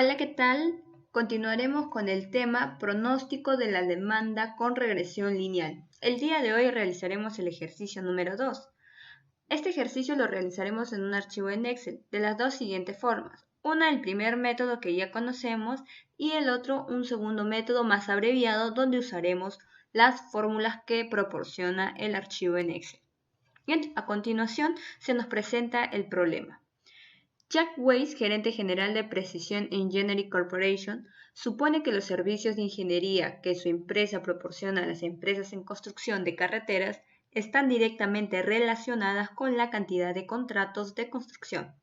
Hola, ¿qué tal? Continuaremos con el tema pronóstico de la demanda con regresión lineal. El día de hoy realizaremos el ejercicio número 2. Este ejercicio lo realizaremos en un archivo en Excel de las dos siguientes formas. Una, el primer método que ya conocemos, y el otro, un segundo método más abreviado donde usaremos las fórmulas que proporciona el archivo en Excel. Bien, a continuación se nos presenta el problema. Jack Weiss, gerente general de Precision Engineering Corporation, supone que los servicios de ingeniería que su empresa proporciona a las empresas en construcción de carreteras están directamente relacionadas con la cantidad de contratos de construcción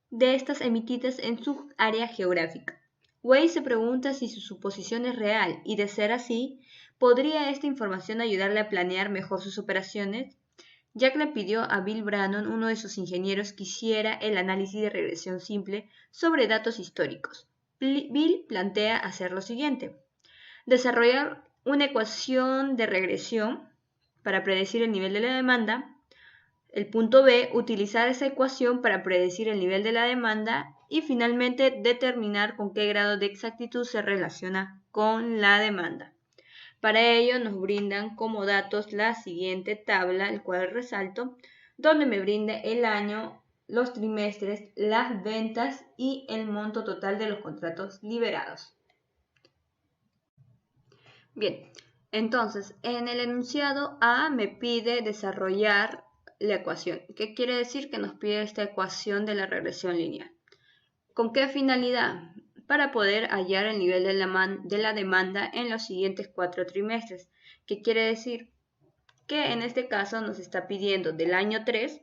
de estas emitidas en su área geográfica. Weiss se pregunta si su suposición es real y, de ser así, ¿podría esta información ayudarle a planear mejor sus operaciones? Jack le pidió a Bill Brannon, uno de sus ingenieros, que hiciera el análisis de regresión simple sobre datos históricos. Bill plantea hacer lo siguiente: desarrollar una ecuación de regresión para predecir el nivel de la demanda. El punto B, utilizar esa ecuación para predecir el nivel de la demanda. Y finalmente, determinar con qué grado de exactitud se relaciona con la demanda. Para ello nos brindan como datos la siguiente tabla, el cual resalto, donde me brinda el año, los trimestres, las ventas y el monto total de los contratos liberados. Bien, entonces en el enunciado A me pide desarrollar la ecuación. ¿Qué quiere decir? Que nos pide esta ecuación de la regresión lineal. ¿Con qué finalidad? Para poder hallar el nivel de la demanda en los siguientes 4 trimestres. ¿Qué quiere decir? Que en este caso nos está pidiendo del año 3,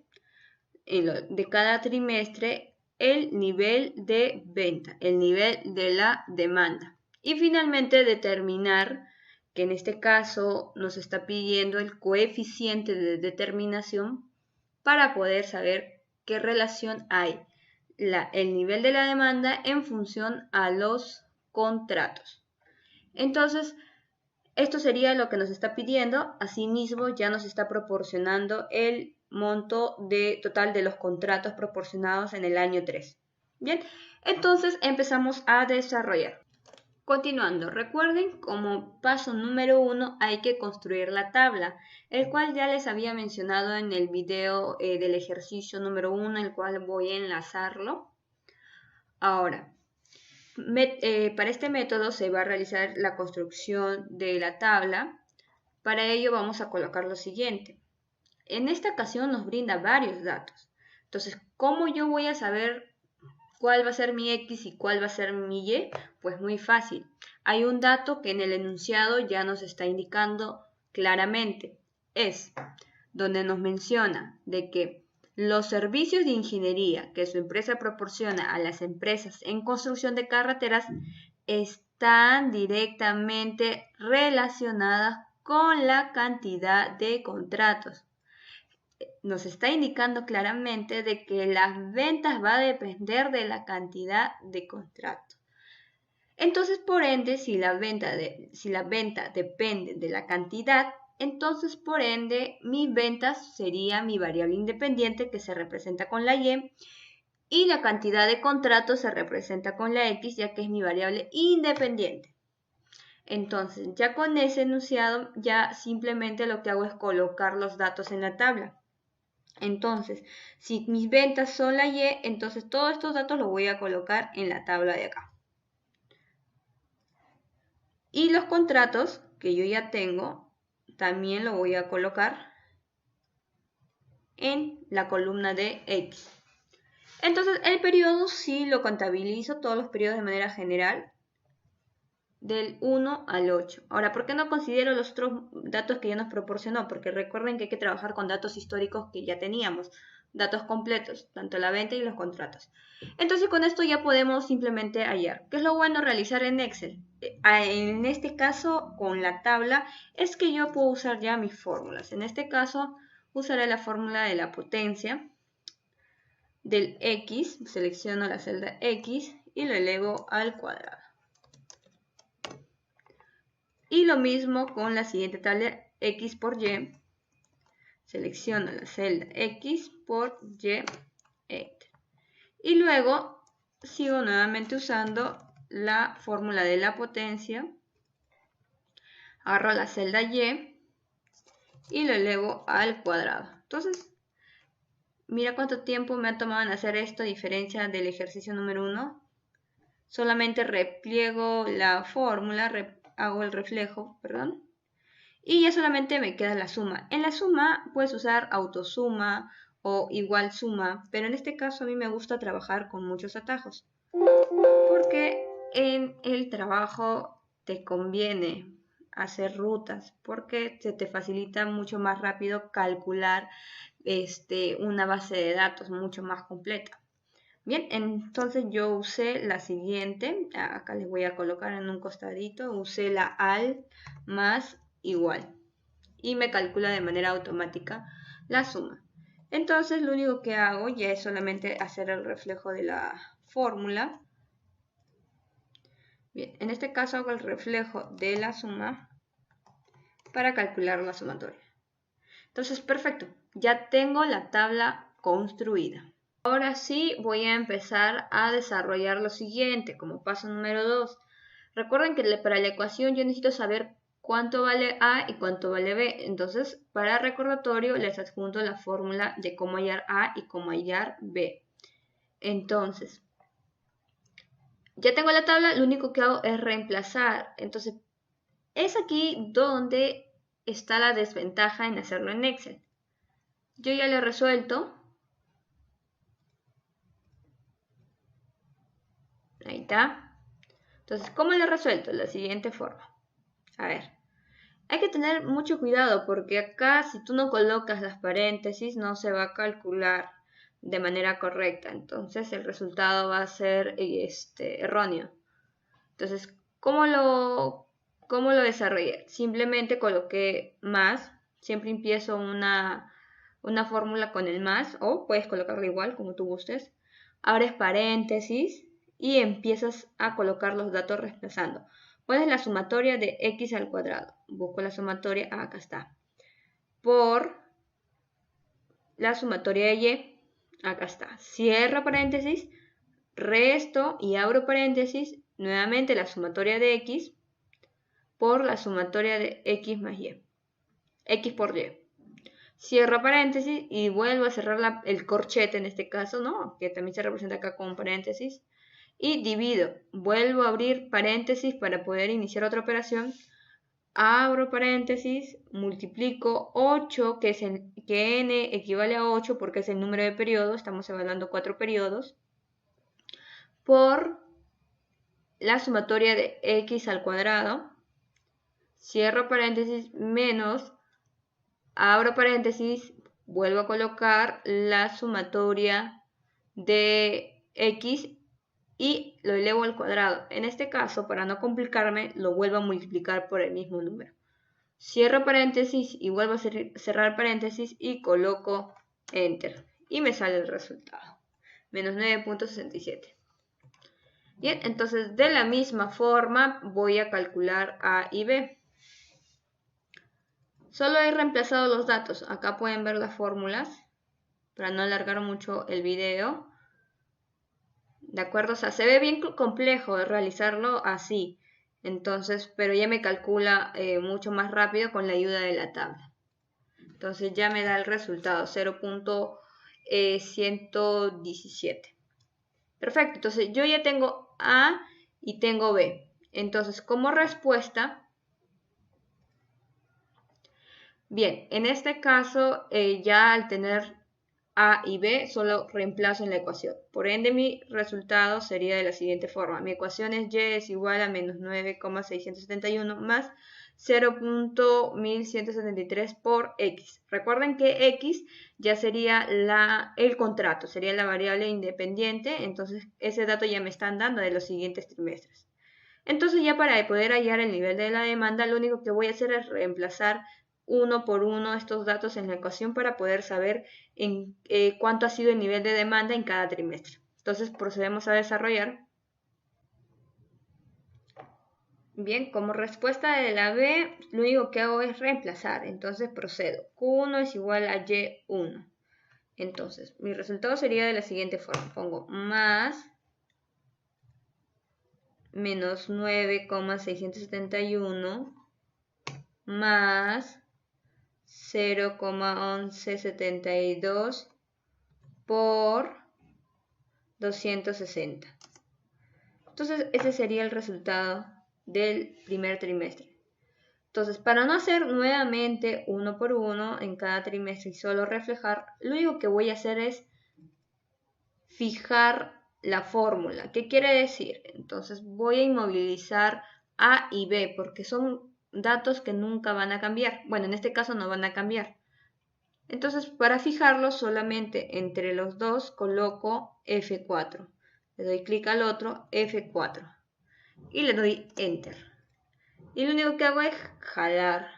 de cada trimestre, el nivel de venta, el nivel de la demanda. Y finalmente determinar, que en este caso nos está pidiendo el coeficiente de determinación para poder saber qué relación hay el nivel de la demanda en función a los contratos. Entonces, esto sería lo que nos está pidiendo. Asimismo, ya nos está proporcionando el monto total de los contratos proporcionados en el año 3. Bien, entonces empezamos a desarrollar. Continuando, recuerden, como paso número 1 hay que construir la tabla, el cual ya les había mencionado en el video del ejercicio número 1, el cual voy a enlazarlo. Ahora, para este método se va a realizar la construcción de la tabla. Para ello vamos a colocar lo siguiente. En esta ocasión nos brinda varios datos. Entonces, ¿cómo yo voy a saber cuál va a ser mi X y cuál va a ser mi Y? Pues muy fácil. Hay un dato que en el enunciado ya nos está indicando claramente. Es donde nos menciona de que los servicios de ingeniería que su empresa proporciona a las empresas en construcción de carreteras están directamente relacionadas con la cantidad de contratos. Nos está indicando claramente de que las ventas va a depender de la cantidad de contratos. Entonces, por ende, si la venta depende de la cantidad, entonces, por ende, mis ventas sería mi variable independiente, que se representa con la Y la cantidad de contratos se representa con la X, ya que es mi variable independiente. Entonces, ya con ese enunciado, ya simplemente lo que hago es colocar los datos en la tabla. Entonces, si mis ventas son la Y, entonces todos estos datos los voy a colocar en la tabla de acá. Y los contratos que yo ya tengo, también lo voy a colocar en la columna de X. Entonces, el periodo sí lo contabilizo, todos los periodos de manera general, del 1 al 8. Ahora, ¿por qué no considero los otros datos que ya nos proporcionó? Porque recuerden que hay que trabajar con datos históricos que ya teníamos, datos completos, tanto la venta y los contratos. Entonces, con esto ya podemos simplemente hallar. ¿Qué es lo bueno realizar en Excel? En este caso, con la tabla, es que yo puedo usar ya mis fórmulas. En este caso, usaré la fórmula de la potencia del X, selecciono la celda X y lo elevo al cuadrado. Y lo mismo con la siguiente tabla, X por Y. Selecciono la celda X por Y. Y luego sigo nuevamente usando la fórmula de la potencia. Agarro la celda Y y lo elevo al cuadrado. Entonces, mira cuánto tiempo me ha tomado en hacer esto a diferencia del ejercicio número 1. Solamente repliego la fórmula, hago el reflejo, perdón, y ya solamente me queda la suma. En la suma puedes usar autosuma o igual suma, pero en este caso a mí me gusta trabajar con muchos atajos, porque en el trabajo te conviene hacer rutas, porque se te facilita mucho más rápido calcular una base de datos mucho más completa. Bien, entonces yo usé la siguiente, acá les voy a colocar en un costadito, usé la al más igual y me calcula de manera automática la suma. Entonces lo único que hago ya es solamente hacer el reflejo de la fórmula. Bien, en este caso hago el reflejo de la suma para calcular la sumatoria. Entonces, perfecto, ya tengo la tabla construida. Ahora sí voy a empezar a desarrollar lo siguiente como paso número 2. Recuerden que para la ecuación yo necesito saber cuánto vale A y cuánto vale B. Entonces, para recordatorio les adjunto la fórmula de cómo hallar A y cómo hallar B. Entonces, ya tengo la tabla, lo único que hago es reemplazar. Entonces, es aquí donde está la desventaja en hacerlo en Excel. Yo ya lo he resuelto. Ahí está. Entonces, ¿cómo lo he resuelto? De la siguiente forma. A ver, hay que tener mucho cuidado porque acá si tú no colocas las paréntesis no se va a calcular de manera correcta. Entonces el resultado va a ser erróneo. Entonces, ¿cómo lo desarrollé? Simplemente coloqué más. Siempre empiezo una fórmula con el más o puedes colocarlo igual como tú gustes. Abres paréntesis y empiezas a colocar los datos reemplazando. ¿Cuál es la sumatoria de x al cuadrado? Busco la sumatoria, acá está. Por la sumatoria de y, acá está. Cierro paréntesis, resto y abro paréntesis, nuevamente la sumatoria de x por la sumatoria de x más y. X por y. Cierro paréntesis y vuelvo a cerrar el corchete en este caso, ¿no? Que también se representa acá con paréntesis. Y divido, vuelvo a abrir paréntesis para poder iniciar otra operación, abro paréntesis, multiplico 8, que n equivale a 8 porque es el número de periodos, estamos evaluando 4 periodos, por la sumatoria de x al cuadrado, cierro paréntesis, menos, abro paréntesis, vuelvo a colocar la sumatoria de x y lo elevo al cuadrado. En este caso, para no complicarme, lo vuelvo a multiplicar por el mismo número. Cierro paréntesis y vuelvo a cerrar paréntesis y coloco Enter. Y me sale el resultado. Menos 9.67. Bien, entonces de la misma forma voy a calcular A y B. Solo he reemplazado los datos. Acá pueden ver las fórmulas para no alargar mucho el video. ¿De acuerdo? O sea, se ve bien complejo realizarlo así. Entonces, pero ya me calcula mucho más rápido con la ayuda de la tabla. Entonces ya me da el resultado, 0.117. Perfecto, entonces yo ya tengo A y tengo B. Entonces, como respuesta, bien, en este caso ya al tener A y B solo reemplazo en la ecuación. Por ende, mi resultado sería de la siguiente forma. Mi ecuación es y es igual a menos 9,671 más 0.1173 por x. Recuerden que x ya sería el contrato, sería la variable independiente. Entonces, ese dato ya me están dando de los siguientes trimestres. Entonces, ya para poder hallar el nivel de la demanda, lo único que voy a hacer es reemplazar uno por uno estos datos en la ecuación para poder saber cuánto ha sido el nivel de demanda en cada trimestre. Entonces procedemos a desarrollar. Bien, como respuesta de la B, lo único que hago es reemplazar. Entonces procedo. Q1 es igual a Y1. Entonces, mi resultado sería de la siguiente forma. Pongo más menos 9,671 más 0,1172 por 260. Entonces ese sería el resultado del primer trimestre. Entonces, para no hacer nuevamente uno por uno en cada trimestre y solo reflejar, lo único que voy a hacer es fijar la fórmula. ¿Qué quiere decir? Entonces voy a inmovilizar A y B porque son datos que nunca van a cambiar. Bueno, en este caso no van a cambiar. Entonces, para fijarlo, solamente entre los dos coloco F4. Le doy clic al otro, F4. Y le doy Enter. Y lo único que hago es jalar.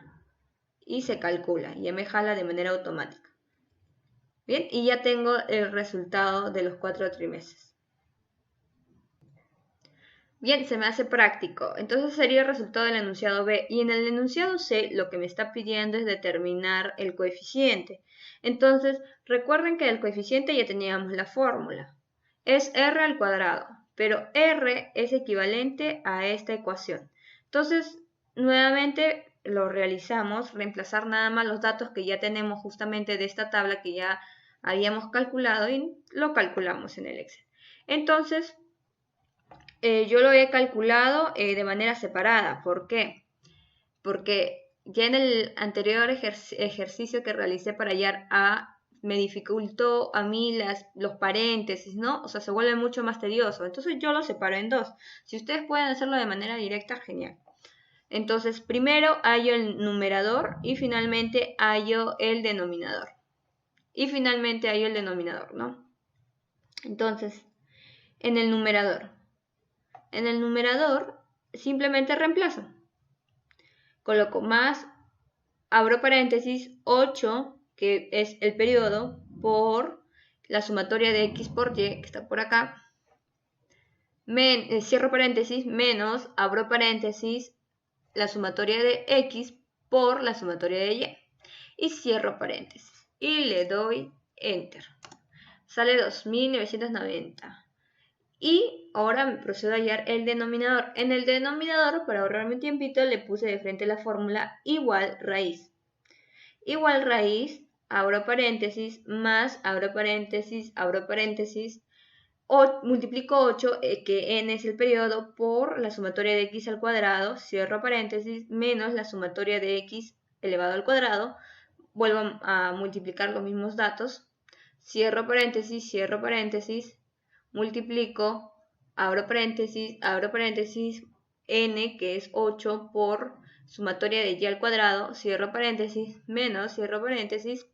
Y se calcula. Ya me jala de manera automática. Bien, y ya tengo el resultado de los 4 trimestres. Bien, se me hace práctico. Entonces sería el resultado del enunciado B. Y en el enunciado C lo que me está pidiendo es determinar el coeficiente. Entonces, recuerden que del coeficiente ya teníamos la fórmula. Es R al cuadrado, pero R es equivalente a esta ecuación. Entonces, nuevamente lo realizamos, reemplazar nada más los datos que ya tenemos justamente de esta tabla que ya habíamos calculado y lo calculamos en el Excel. Entonces, yo lo he calculado de manera separada. ¿Por qué? Porque ya en el anterior ejercicio que realicé para hallar A, me dificultó a mí los paréntesis, ¿no? O sea, se vuelve mucho más tedioso. Entonces yo lo separo en dos. Si ustedes pueden hacerlo de manera directa, genial. Entonces, primero hallo el numerador y finalmente hallo el denominador. Y finalmente hallo el denominador, ¿no? Entonces, en el numerador simplemente reemplazo. Coloco más, abro paréntesis, 8, que es el periodo, por la sumatoria de x por y, que está por acá. Cierro paréntesis, menos, abro paréntesis, la sumatoria de x por la sumatoria de y. Y cierro paréntesis. Y le doy Enter. Sale 2990. Y ahora me procedo a hallar el denominador. En el denominador, para ahorrarme un tiempito, le puse de frente la fórmula igual raíz. Igual raíz, abro paréntesis, más, abro paréntesis, multiplico 8, que n es el periodo, por la sumatoria de x al cuadrado, cierro paréntesis, menos la sumatoria de x elevado al cuadrado, vuelvo a multiplicar los mismos datos, cierro paréntesis, multiplico, abro paréntesis, n, que es 8, por sumatoria de y al cuadrado, cierro paréntesis, menos, cierro paréntesis,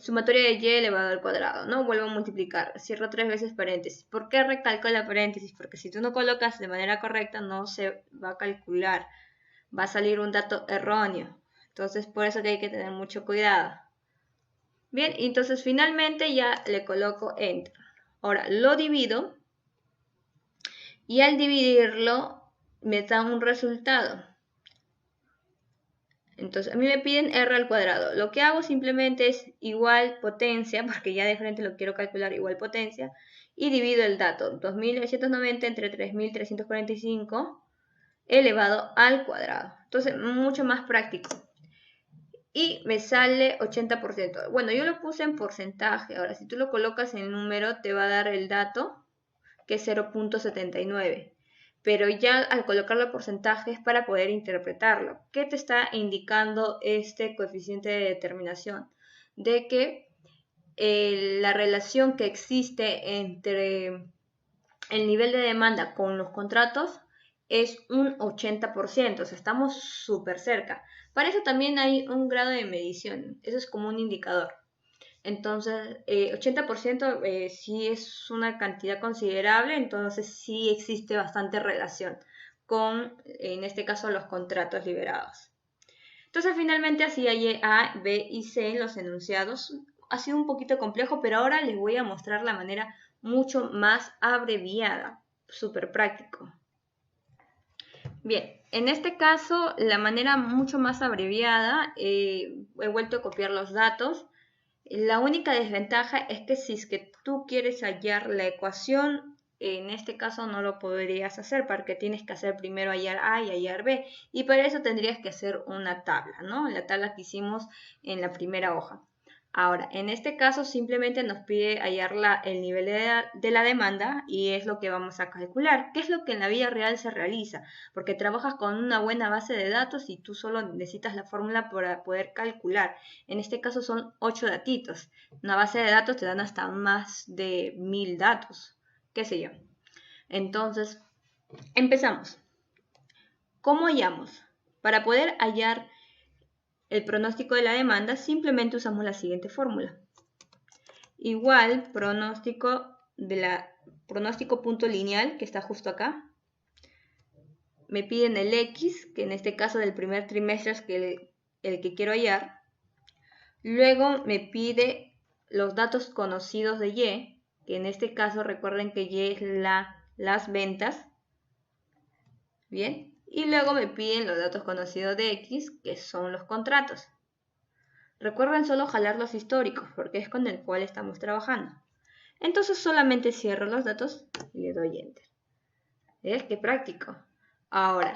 sumatoria de y elevado al cuadrado, ¿no? Vuelvo a multiplicar, cierro 3 veces paréntesis. ¿Por qué recalco la paréntesis? Porque si tú no colocas de manera correcta, no se va a calcular, va a salir un dato erróneo. Entonces, por eso que hay que tener mucho cuidado. Bien, entonces finalmente ya le coloco Enter. Ahora lo divido y al dividirlo me da un resultado. Entonces a mí me piden R al cuadrado. Lo que hago simplemente es igual potencia, porque ya de frente lo quiero calcular igual potencia, y divido el dato, 2990 entre 3345 elevado al cuadrado. Entonces, mucho más práctico. Y me sale 80%. Bueno, yo lo puse en porcentaje. Ahora, si tú lo colocas en número, te va a dar el dato, que es 0.79. Pero ya al colocarlo en porcentaje es para poder interpretarlo. ¿Qué te está indicando este coeficiente de determinación? De que la relación que existe entre el nivel de demanda con los contratos es un 80%, o sea, estamos súper cerca. Para eso también hay un grado de medición, eso es como un indicador. Entonces, 80% sí es una cantidad considerable, entonces sí existe bastante relación con, en este caso, los contratos liberados. Entonces, finalmente así hay A, B y C en los enunciados. Ha sido un poquito complejo, pero ahora les voy a mostrar la manera mucho más abreviada, súper práctico. Bien, en este caso, la manera mucho más abreviada, he vuelto a copiar los datos. La única desventaja es que si es que tú quieres hallar la ecuación en este caso no lo podrías hacer porque tienes que hacer primero hallar A y hallar B. Y para eso tendrías que hacer una tabla, ¿no? La tabla que hicimos en la primera hoja. Ahora, en este caso simplemente nos pide hallar el nivel de la demanda y es lo que vamos a calcular. ¿Qué es lo que en la vida real se realiza? Porque trabajas con una buena base de datos y tú solo necesitas la fórmula para poder calcular. En este caso son 8 datitos. Una base de datos te dan hasta más de 1000 datos, qué sé yo. Entonces, empezamos. ¿Cómo hallamos? Para poder hallar el pronóstico de la demanda, simplemente usamos la siguiente fórmula. Igual pronóstico punto lineal, que está justo acá. Me piden el X, que en este caso del primer trimestre es el que quiero hallar. Luego me pide los datos conocidos de Y, que en este caso recuerden que Y es las ventas. Bien. Y luego me piden los datos conocidos de X, que son los contratos. Recuerden solo jalar los históricos, porque es con el cual estamos trabajando. Entonces solamente cierro los datos y le doy Enter. ¿Ves? ¡Qué práctico! Ahora,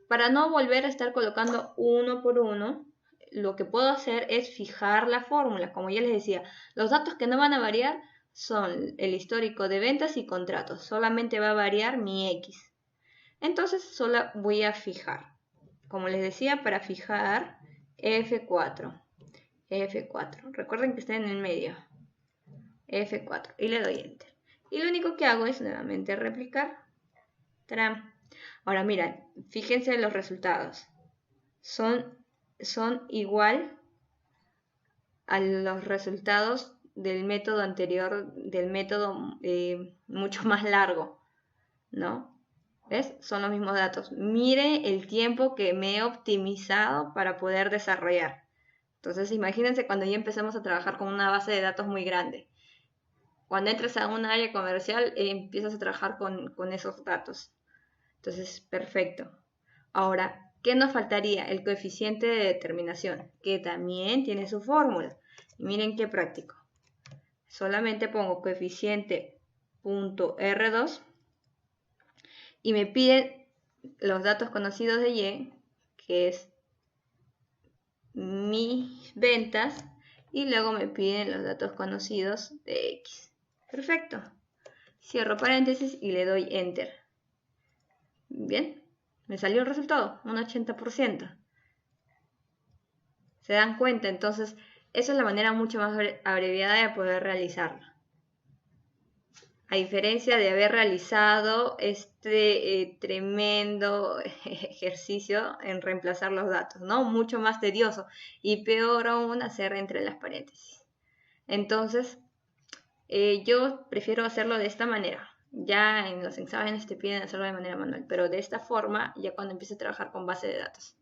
para no volver a estar colocando uno por uno, lo que puedo hacer es fijar la fórmula. Como ya les decía, los datos que no van a variar son el histórico de ventas y contratos. Solamente va a variar mi X. Entonces solo voy a fijar. Como les decía, para fijar F4. F4. Recuerden que está en el medio. F4. Y le doy Enter. Y lo único que hago es nuevamente replicar. ¡Tarán! Ahora miren, fíjense los resultados. Son igual a los resultados del método anterior, del método mucho más largo, ¿no? ¿Ves? Son los mismos datos. Mire el tiempo que me he optimizado para poder desarrollar. Entonces, imagínense cuando ya empezamos a trabajar con una base de datos muy grande. Cuando entres a un área comercial, empiezas a trabajar con esos datos. Entonces, perfecto. Ahora, ¿qué nos faltaría? El coeficiente de determinación, que también tiene su fórmula. Y miren qué práctico. Solamente pongo coeficiente.r2 y me piden los datos conocidos de Y, que es mis ventas, y luego me piden los datos conocidos de X. Perfecto. Cierro paréntesis y le doy Enter. Bien, me salió el resultado, un 80%. ¿Se dan cuenta? Entonces, esa es la manera mucho más abreviada de poder realizarlo. A diferencia de haber realizado este tremendo ejercicio en reemplazar los datos, ¿no? Mucho más tedioso y peor aún hacer entre las paréntesis. Entonces, yo prefiero hacerlo de esta manera. Ya en los exámenes te piden hacerlo de manera manual, pero de esta forma ya cuando empieces a trabajar con base de datos.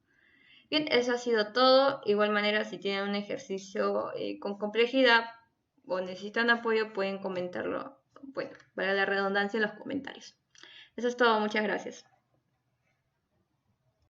Bien, eso ha sido todo. Igual manera, si tienen un ejercicio con complejidad o necesitan apoyo, pueden comentarlo. Bueno, para la redundancia en los comentarios. Eso es todo, muchas gracias.